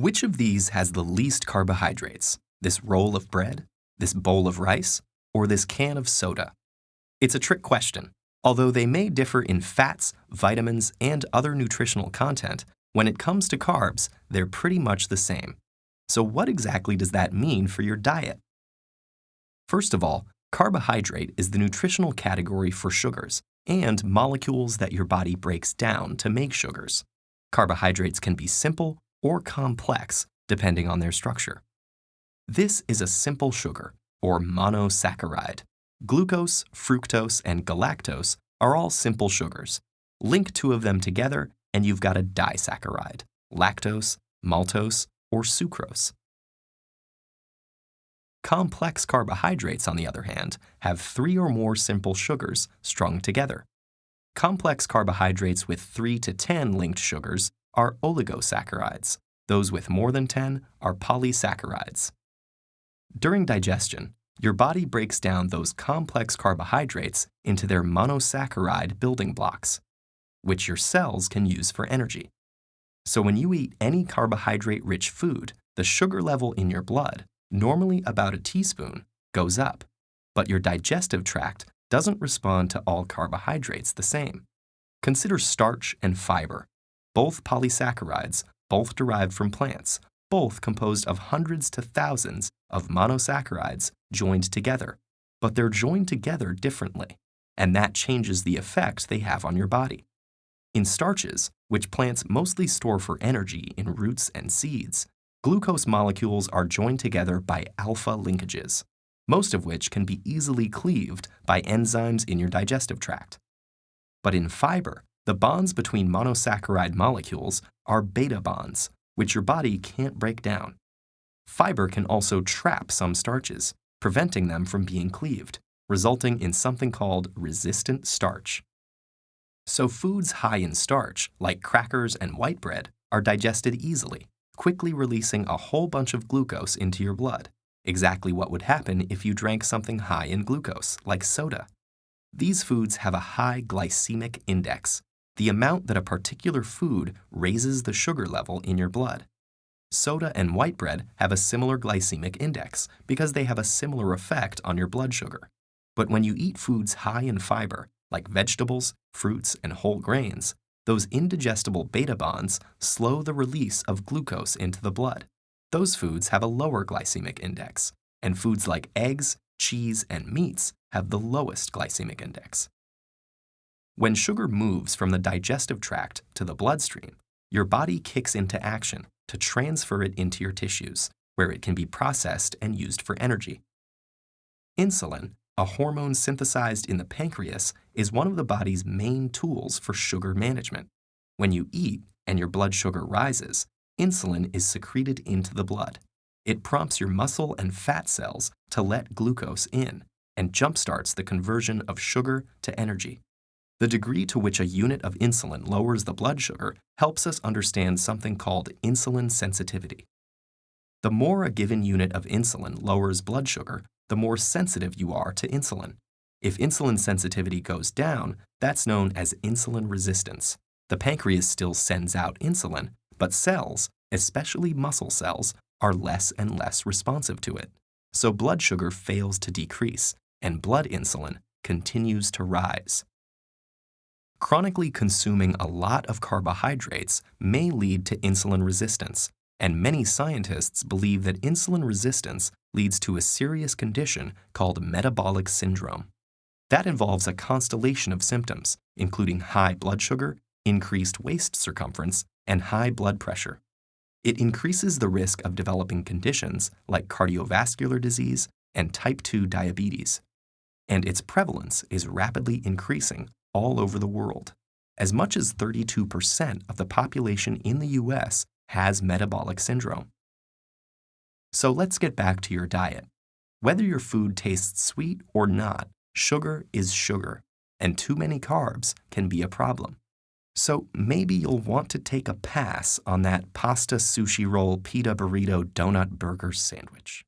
Which of these has the least carbohydrates? This roll of bread, this bowl of rice, or this can of soda? It's a trick question. Although they may differ in fats, vitamins, and other nutritional content, when it comes to carbs, they're pretty much the same. So what exactly does that mean for your diet? First of all, carbohydrate is the nutritional category for sugars and molecules that your body breaks down to make sugars. Carbohydrates can be simple or complex, depending on their structure. This is a simple sugar, or monosaccharide. Glucose, fructose, and galactose are all simple sugars. Link two of them together, and you've got a disaccharide, lactose, maltose, or sucrose. Complex carbohydrates, on the other hand, have 3 or more simple sugars strung together. Complex carbohydrates with 3 to 10 linked sugars are oligosaccharides. Those with more than 10 are polysaccharides. During digestion, your body breaks down those complex carbohydrates into their monosaccharide building blocks, which your cells can use for energy. So when you eat any carbohydrate-rich food, the sugar level in your blood, normally about a teaspoon, goes up, but your digestive tract doesn't respond to all carbohydrates the same. Consider starch and fiber, both polysaccharides, both derived from plants, both composed of hundreds to thousands of monosaccharides joined together, but they're joined together differently, and that changes the effect they have on your body. In starches, which plants mostly store for energy in roots and seeds, glucose molecules are joined together by alpha linkages, most of which can be easily cleaved by enzymes in your digestive tract. But in fiber, the bonds between monosaccharide molecules are beta bonds, which your body can't break down. Fiber can also trap some starches, preventing them from being cleaved, resulting in something called resistant starch. So foods high in starch, like crackers and white bread, are digested easily, quickly releasing a whole bunch of glucose into your blood, exactly what would happen if you drank something high in glucose, like soda. These foods have a high glycemic index, the amount that a particular food raises the sugar level in your blood. Soda and white bread have a similar glycemic index because they have a similar effect on your blood sugar. But when you eat foods high in fiber, like vegetables, fruits, and whole grains, those indigestible beta bonds slow the release of glucose into the blood. Those foods have a lower glycemic index, and foods like eggs, cheese, and meats have the lowest glycemic index. When sugar moves from the digestive tract to the bloodstream, your body kicks into action to transfer it into your tissues, where it can be processed and used for energy. Insulin, a hormone synthesized in the pancreas, is one of the body's main tools for sugar management. When you eat and your blood sugar rises, insulin is secreted into the blood. It prompts your muscle and fat cells to let glucose in and jumpstarts the conversion of sugar to energy. The degree to which a unit of insulin lowers the blood sugar helps us understand something called insulin sensitivity. The more a given unit of insulin lowers blood sugar, the more sensitive you are to insulin. If insulin sensitivity goes down, that's known as insulin resistance. The pancreas still sends out insulin, but cells, especially muscle cells, are less and less responsive to it. So blood sugar fails to decrease, and blood insulin continues to rise. Chronically consuming a lot of carbohydrates may lead to insulin resistance, and many scientists believe that insulin resistance leads to a serious condition called metabolic syndrome. That involves a constellation of symptoms, including high blood sugar, increased waist circumference, and high blood pressure. It increases the risk of developing conditions like cardiovascular disease and type 2 diabetes. And its prevalence is rapidly increasing all over the world. As much as 32% of the population in the US has metabolic syndrome. So let's get back to your diet. Whether your food tastes sweet or not, sugar is sugar, and too many carbs can be a problem. So maybe you'll want to take a pass on that pasta, sushi roll, pita burrito, donut burger sandwich.